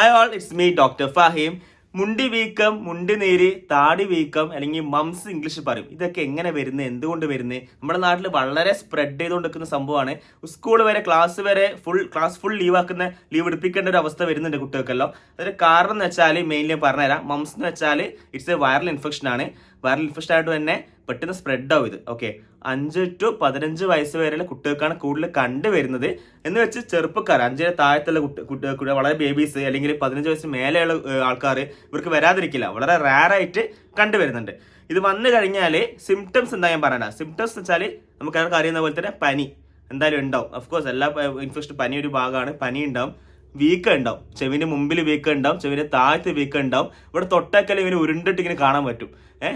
Hi all, it's me doctor Fahim. മുണ്ടി വീക്കം, മുണ്ടി നീര്, താടി വീക്കം അല്ലെങ്കിൽ മംസ് ഇംഗ്ലീഷ് പറയും. ഇതൊക്കെ എങ്ങനെ വരുന്നത്, എന്തുകൊണ്ട് വരുന്നത്? നമ്മുടെ നാട്ടിൽ വളരെ സ്പ്രെഡ് ചെയ്തുകൊണ്ടിരിക്കുന്ന സംഭവമാണ്. സ്കൂൾ വരെ ക്ലാസ് ഫുൾ ലീവ് എടുപ്പിക്കേണ്ട ഒരു അവസ്ഥ വരുന്നുണ്ട് കുട്ടികൾക്കെല്ലാം. അതിന് കാരണം എന്ന് വെച്ചാൽ മെയിൻലി പറഞ്ഞുതരാം. മംസ് എന്ന് വെച്ചാൽ ഇറ്റ്സ് എ വൈറൽ ഇൻഫെക്ഷൻ ആണ്. വൈറൽ ഇൻഫെക്ഷൻ ആയിട്ട് തന്നെ പെട്ടെന്ന് സ്പ്രെഡ് ആവും ഇത്. ഓക്കെ, 5 to 15 വയസ്സ് വരെയുള്ള കുട്ടികൾക്കാണ് കൂടുതൽ കണ്ടുവരുന്നത്. എന്ന് വെച്ച് ചെറുപ്പക്കാർ, 5 താഴത്തുള്ള കുട്ടികൾ, വളരെ ബേബീസ് അല്ലെങ്കിൽ 15 വയസ്സിന് മേലെയുള്ള ആൾക്കാർ ഇവർക്ക് വരാതിരിക്കില്ല. വളരെ റയറായിട്ട് കണ്ടുവരുന്നുണ്ട്. ഇത് വന്നു കഴിഞ്ഞാൽ സിംറ്റംസ് എന്താ ഞാൻ പറയണ. സിംറ്റംസ് എന്ന് വെച്ചാൽ നമുക്ക് അറിയുന്ന പോലെ തന്നെ പനി എന്തായാലും ഉണ്ടാവും. അഫ്കോഴ്സ് എല്ലാ ഇൻഫെക്ഷൻ പനി ഒരു ഭാഗമാണ്. പനി ഉണ്ടാവും, വീക്കം ഉണ്ടാവും, ചെവിന്റെ മുമ്പിൽ വീക്കം ഉണ്ടാവും, ചെവിന്റെ താഴത്ത് വീക്കം ഉണ്ടാവും. ഇവിടെ തൊട്ടേക്കല്ല ഇവന് ഉരുണ്ടിട്ട് ഇങ്ങനെ കാണാൻ പറ്റും.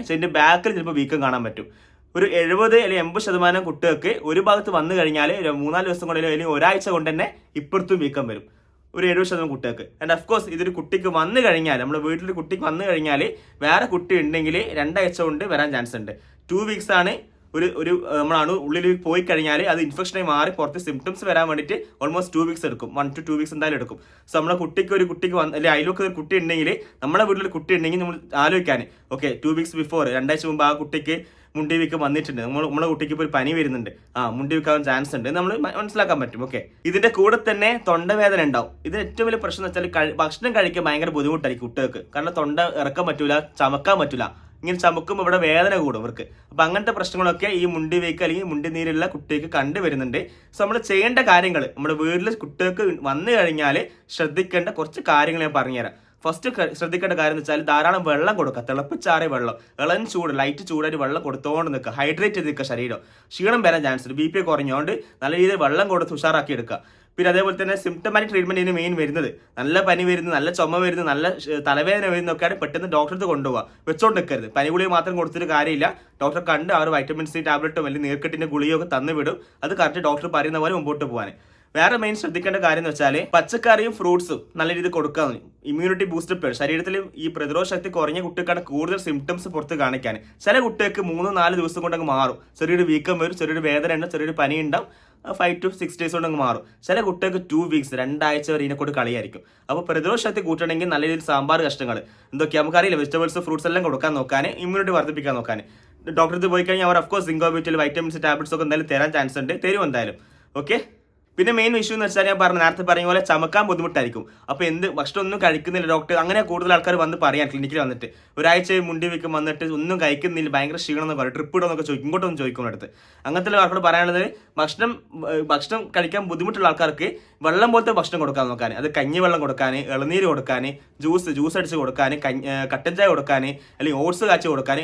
ചെവിന്റെ ബാക്കിൽ ചിലപ്പോൾ വീക്കം കാണാൻ പറ്റും. ഒരു 70 അല്ലെങ്കിൽ 80% കുട്ടികൾക്ക് ഒരു ഭാഗത്ത് വന്നു കഴിഞ്ഞാൽ 3-4 ദിവസം കൊണ്ടോ അല്ലെങ്കിൽ ഒരാഴ്ച കൊണ്ട് തന്നെ ഇപ്പുറത്തും വീക്കം വരും. ഒരു 70% കുട്ടികൾക്ക്. ആൻഡ് അഫ്കോഴ്സ് ഇതൊരു കുട്ടിക്ക് വന്നു കഴിഞ്ഞാൽ, നമ്മുടെ വീട്ടിലൊരു കുട്ടിക്ക് വന്നു കഴിഞ്ഞാൽ വേറെ കുട്ടി ഉണ്ടെങ്കിൽ 2 ആഴ്ച കൊണ്ട് വരാൻ ചാൻസ് ഉണ്ട്. 2 weeks ആണ് ഒരു നമ്മളാണ് ഉള്ളിൽ പോയി കഴിഞ്ഞാൽ അത് ഇൻഫെക്ഷനായി മാറി പുറത്ത് സിംറ്റംസ് വരാൻ വേണ്ടിയിട്ട് ഓൾമോസ്റ്റ് 2 weeks എടുക്കും. 1 to 2 weeks എന്തായാലും എടുക്കും. സോ നമ്മളെ ഒരു കുട്ടിക്ക് അല്ലെങ്കിൽ അതിലൊക്കെ ഒരു കുട്ടി ഉണ്ടെങ്കിൽ, നമ്മുടെ വീട്ടിലൊരു കുട്ടി ഉണ്ടെങ്കിൽ നമ്മൾ ആലോചിക്കാൻ, ഓക്കെ 2 weeks ബിഫോർ, 2 ആഴ്ച മുമ്പ് ആ കുട്ടിക്ക് മുണ്ടി വീക്കം വന്നിട്ടുണ്ട്, നമ്മളെ കുട്ടിക്ക് ഇപ്പോൾ ഒരു പനി വരുന്നുണ്ട്, മുണ്ടി വീക്കാൻ ചാൻസ് ഉണ്ട്, നമ്മൾ മനസ്സിലാക്കാൻ പറ്റും. ഓക്കെ, ഇതിന്റെ കൂടെ തന്നെ തൊണ്ടവേദന ഉണ്ടാവും. ഇതിന് ഏറ്റവും വലിയ പ്രശ്നം എന്ന് വെച്ചാൽ ഭക്ഷണം കഴിക്കാൻ ഭയങ്കര ബുദ്ധിമുട്ടായിരിക്കും കുട്ടികൾക്ക്. കാരണം തൊണ്ട ഇറക്കാൻ പറ്റൂല, ചമക്കാൻ പറ്റൂല. ഇങ്ങനെ ചമുക്കുമ്പോൾ ഇവിടെ വേദന കൂടും ഇവർക്ക്. അപ്പൊ അങ്ങനത്തെ പ്രശ്നങ്ങളൊക്കെ ഈ മുണ്ടി വീക്കം അല്ലെങ്കിൽ മുണ്ടി നീരുള്ള കുട്ടിക്ക് കണ്ടുവരുന്നുണ്ട്. സോ നമ്മൾ ചെയ്യേണ്ട കാര്യങ്ങൾ, നമ്മുടെ വീട്ടിൽ കുട്ടികൾക്ക് വന്നു കഴിഞ്ഞാൽ ശ്രദ്ധിക്കേണ്ട കുറച്ച് കാര്യങ്ങൾ ഞാൻ പറഞ്ഞുതരാം. ഫസ്റ്റ് ശ്രദ്ധിക്കേണ്ട കാര്യം എന്ന് വെച്ചാൽ ധാരാളം വെള്ളം കൊടുക്കുക. തിളപ്പിച്ചാറിയ വെള്ളം, ഇളം ചൂട്, ലൈറ്റ് ചൂടായിട്ട് വെള്ളം കൊടുത്തോണ്ട് നിൽക്കുക. ഹൈഡ്രേറ്റ് ചെയ്ത് നിൽക്കുക. ശരീരം ക്ഷീണം വരാൻ ചാൻസ് ഉണ്ട്. BP കുറഞ്ഞുകൊണ്ട് നല്ല രീതിയിൽ വെള്ളം കൊടുത്ത് ഉഷാറാക്കി എടുക്കുക. പിന്നെ അതേപോലെ തന്നെ സിംറ്റമാറ്റിക് ട്രീറ്റ്മെന്റ് ഇതിന് മെയിൻ വരുന്നത്, നല്ല പനി വരുന്നു, നല്ല ചുമ വരുന്നു, നല്ല തലവേദന വരുന്നൊക്കെയാണ് പെട്ടെന്ന് ഡോക്ടർക്ക് കൊണ്ടുപോകുക. വെച്ചോണ്ട് നിൽക്കരുത്. പനി ഗുളിക മാത്രം കൊടുത്തിട്ട് കാര്യമില്ല. ഡോക്ടറെ കണ്ട് അവർ വൈറ്റമിൻ C ടാബ്ലറ്റോ അല്ലെങ്കിൽ നീർക്കെട്ടിന്റെ ഗുളികയൊക്കെ തന്നു വിടും. അത് കറക്റ്റ് ഡോക്ടർ പറയുന്ന പോലെ മുമ്പോട്ട് പോകാൻ. വേറെ മെയിൻ ശ്രദ്ധിക്കേണ്ട കാര്യം എന്ന് വെച്ചാൽ പച്ചക്കറിയും ഫ്രൂട്ട്സും നല്ല രീതിയിൽ കൊടുക്കാൻ. ഇമ്മ്യൂണിറ്റി ബൂസ്റ്റപ്പ്, ശരീരത്തിൽ ഈ പ്രതിരോധ ശക്തി കുറഞ്ഞ കുട്ടികൾക്കാണ് കൂടുതൽ സിംറ്റംസ് പുറത്ത് കാണിക്കാൻ. ചില കുട്ടികൾക്ക് 3-4 ദിവസം കൊണ്ടങ്ങ് മാറും. ചെറിയൊരു വീക്കം വരും, ചെറിയൊരു വേദന ഉണ്ട്, ചെറിയൊരു പനി ഉണ്ടാവും. 5 to 6 days കൊണ്ടങ്ങ് മാറും. ചില കുട്ടികൾക്ക് 2 weeks, 2 ആഴ്ച വരെ ഇതിനെക്കൊണ്ട് കളിയായിരിക്കും. അപ്പോൾ പ്രതിരോധ ശക്തി കൂട്ടണമെങ്കിൽ നല്ല രീതിയിൽ സാമ്പാർ കഷ്ണങ്ങൾ എന്തൊക്കെയാ നമുക്കറിയില്ല, വെജിറ്റബിൾസ്, ഫ്രൂട്ട്സ് എല്ലാം കൊടുക്കാൻ നോക്കാൻ, ഇമ്മ്യൂണിറ്റി വർദ്ധിപ്പിക്കാൻ നോക്കാൻ. ഡോക്ടർക്ക് പോയി കഴിഞ്ഞാൽ അവർ അഫ്കോഴ്സ് സിങ്കോബിറ്റൽ, വൈറ്റമിൻ C ടാബ്ലറ്റ്സ് ഒക്കെ എന്തായാലും തരാൻ ചാൻസ് ഉണ്ട്, തരും എന്തായാലും. ഓക്കെ, പിന്നെ മെയിൻ ഇഷ്യൂ എന്ന് വെച്ചാൽ ഞാൻ നേരത്തെ പറഞ്ഞ പോലെ ചമക്കാൻ ബുദ്ധിമുട്ടായിരിക്കും. അപ്പോൾ ഭക്ഷണം ഒന്നും കഴിക്കുന്നില്ല ഡോക്ടർ, അങ്ങനെ കൂടുതൽ ആൾക്കാർ വന്ന് പറയാൻ ക്ലിനിക്കിൽ വന്നിട്ട് ഒരാഴ്ച മുണ്ടി വീക്കം വന്നിട്ട് ഒന്നും കഴിക്കുന്നില്ല, ഭയങ്കര ക്ഷീണം എന്ന് പറയും, ട്രിപ്പ് ഇടുന്നൊക്കെ ചോദിക്കും, ഇങ്ങോട്ടൊന്നും ചോദിക്കും അടുത്ത്. അങ്ങനത്തെ ആൾക്കാർ പറയാനുള്ളത് ഭക്ഷണം കഴിക്കാൻ ബുദ്ധിമുട്ടുള്ള ആൾക്കാർക്ക് വെള്ളം പോലത്തെ ഭക്ഷണം കൊടുക്കാൻ നോക്കാൻ. അത് കഞ്ഞി വെള്ളം കൊടുക്കാൻ, ഇളനീര് കൊടുക്കാൻ, ജ്യൂസ് അടിച്ച് കൊടുക്കാൻ, കട്ടൻ ചായ കൊടുക്കാൻ, അല്ലെങ്കിൽ ഓട്സ് കാച്ചി കൊടുക്കാൻ,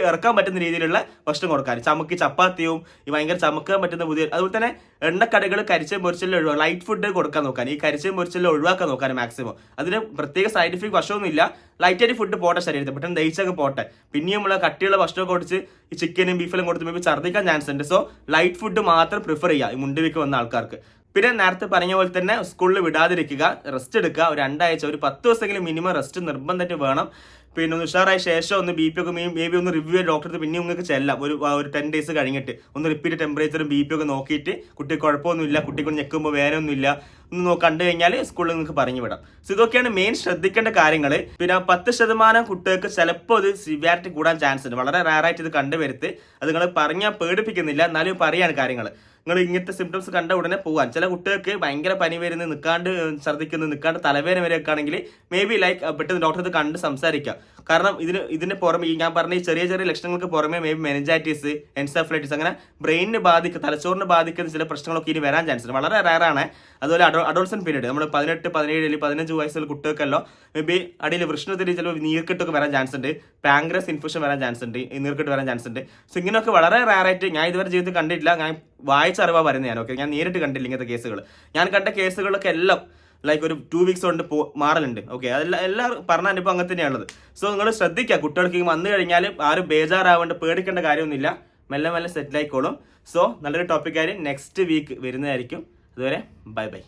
ഇറക്കാൻ പറ്റുന്ന രീതിയിലുള്ള ഭക്ഷണം കൊടുക്കാൻ. ചപ്പാത്തിയും ഭയങ്കര ചമക്കാൻ പറ്റുന്ന അതുപോലെ തന്നെ എണ്ണക്കടകൾ, കരിച്ചയും പൊരിച്ചെല്ലാം ലൈറ്റ് ഫുഡ് കൊടുക്കാൻ നോക്കാൻ. ഈ കരിച്ചയും പൊരിച്ചെല്ലാം ഒഴിവാക്കാൻ നോക്കാൻ മാക്സിമം. അതിന് പ്രത്യേക സൈഡ് ഇഫക്ട് വശമൊന്നുമില്ല. ലൈറ്റായിട്ട് ഫുഡ് പോട്ടെ ശരീരത്തിൽ, പെട്ടെന്ന് ദഹിച്ചൊക്കെ പോട്ടെ. പിന്നെയും ഉള്ള കട്ടിയുള്ള ഭക്ഷണമൊക്കെ കൊടുത്ത് ഈ ചിക്കനും ബീഫെല്ലാം കൊടുത്ത് മേ ബി ഛർദ്ദിക്കാൻ ചാൻസ് ഉണ്ട്. സോ ലൈറ്റ് ഫുഡ് മാത്രം പ്രിഫർ ചെയ്യുക ഈ മുണ്ടിവീക്ക് വന്ന ആൾക്കാർക്ക്. പിന്നെ നേരത്തെ പറഞ്ഞ പോലെ തന്നെ സ്കൂളിൽ വിടാതിരിക്കുക, റെസ്റ്റ് എടുക്കുക. ഒരു 2 ആഴ്ച, ഒരു 10 ദിവസമെങ്കിലും മിനിമം റെസ്റ്റ് നിർബന്ധമായിട്ട് വേണം. പിന്നെ ഒന്ന് ഉഷാറായ ശേഷം ഒന്ന് BP ഒക്കെ മേ ബി ഒന്ന് റിവ്യൂ ഡോക്ടർക്ക് പിന്നെ നിങ്ങൾക്ക് ചെല്ലാം. ഒരു 10 days കഴിഞ്ഞിട്ട് ഒന്ന് റിപ്പീറ്റ് ടെമ്പറേച്ചറും BP ഒക്കെ നോക്കിയിട്ട് കുട്ടിക്ക് കുഴപ്പമൊന്നുമില്ല, കുട്ടിക്ക് ഞെക്കുമ്പോൾ വേനൊന്നുമില്ല ഒന്ന് കണ്ടു കഴിഞ്ഞാൽ സ്കൂളിൽ നിങ്ങൾക്ക് പറഞ്ഞു വിടാം. സോ ഇതൊക്കെയാണ് മെയിൻ ശ്രദ്ധിക്കേണ്ട കാര്യങ്ങൾ. പിന്നെ 10% കുട്ടികൾക്ക് ചിലപ്പോൾ ഇത് സിവിയാരിറ്റി കൂടാൻ ചാൻസ് ഉണ്ട്. വളരെ റയറായിട്ട് ഇത് കണ്ടുവരുത്ത്. അത് നിങ്ങൾ പറഞ്ഞാൽ പേടിപ്പിക്കുന്നില്ല, എന്നാലും പറയാണ് കാര്യങ്ങൾ. നിങ്ങൾ ഇങ്ങനത്തെ സിംറ്റംസ് കണ്ട ഉടനെ പോകാൻ. ചില കുട്ടികൾക്ക് ഭയങ്കര പനി വരുന്നത്, നിൽക്കാണ്ട് ഛർദ്ദിക്കുന്നത്, നിൽക്കാണ്ട് തലവേദന വരെയൊക്കെ ആണെങ്കിൽ മേ ബി പെട്ടെന്ന് ഡോക്ടറെ കണ്ട് സംസാരിക്കുക. കാരണം ഇതിന് പുറമെ ഞാൻ പറഞ്ഞ ഈ ചെറിയ ലക്ഷണങ്ങൾക്ക് പുറമെ മേ ബി മെനിഞ്ചൈറ്റിസ്, എൻസെഫലൈറ്റിസ്, അങ്ങനെ ബ്രെയിനിനെ ബാധിക്കുന്ന, തലച്ചോറിനെ ബാധിക്കുന്ന ചില പ്രശ്നങ്ങളൊക്കെ ഇനി വരാൻ ചാൻസ് ഉണ്ട്. വളരെ റയറാണ്. അതുപോലെ അഡോൾസൻ പീരീഡ്, നമ്മൾ 18, 17 അല്ലെങ്കിൽ 15 വയസ്സുള്ള കുട്ടികൾക്കല്ലോ മേ ബി അടിയിൽ വൃഷ്ണത്തിൽ ചിലപ്പോൾ നീർക്കെട്ടൊക്കെ വരാൻ ചാൻസ് ഉണ്ട്, പാങ്ക്രസ് ഇൻഫെക്ഷൻ വരാൻ ചാൻസ് ഉണ്ട്, നീർക്കെട്ട് വരാൻ ചാൻസ് ഉണ്ട്. സോ ഇങ്ങനെയൊക്കെ വളരെ റയറായിട്ട് ഞാൻ ഇതുവരെ ജീവിതത്തിൽ കണ്ടിട്ടില്ല. ഞാൻ വായിച്ചറിവാ പറയുന്നത് ഞാൻ. ഓക്കെ, ഞാൻ നേരിട്ട് കണ്ടില്ല ഇങ്ങനത്തെ കേസുകൾ. ഞാൻ കണ്ട കേസുകളൊക്കെ എല്ലാം ഒരു 2 weeks കൊണ്ട് മാറലുണ്ട്. ഓക്കെ, എല്ലാം പറഞ്ഞ അനുഭവം അങ്ങനെ തന്നെയാണുള്ളത്. സോ നിങ്ങൾ ശ്രദ്ധിക്കുക, കുട്ടികൾക്ക് വന്നു കഴിഞ്ഞാൽ ആരും ബേജാറാവേണ്ട, പേടിക്കേണ്ട കാര്യമൊന്നുമില്ല. മെല്ലെ സെറ്റിൽ ആയിക്കോളും. സോ നല്ലൊരു ടോപ്പിക്കായി നെക്സ്റ്റ് വീക്ക് വരുന്നതായിരിക്കും. അതുവരെ ബൈ.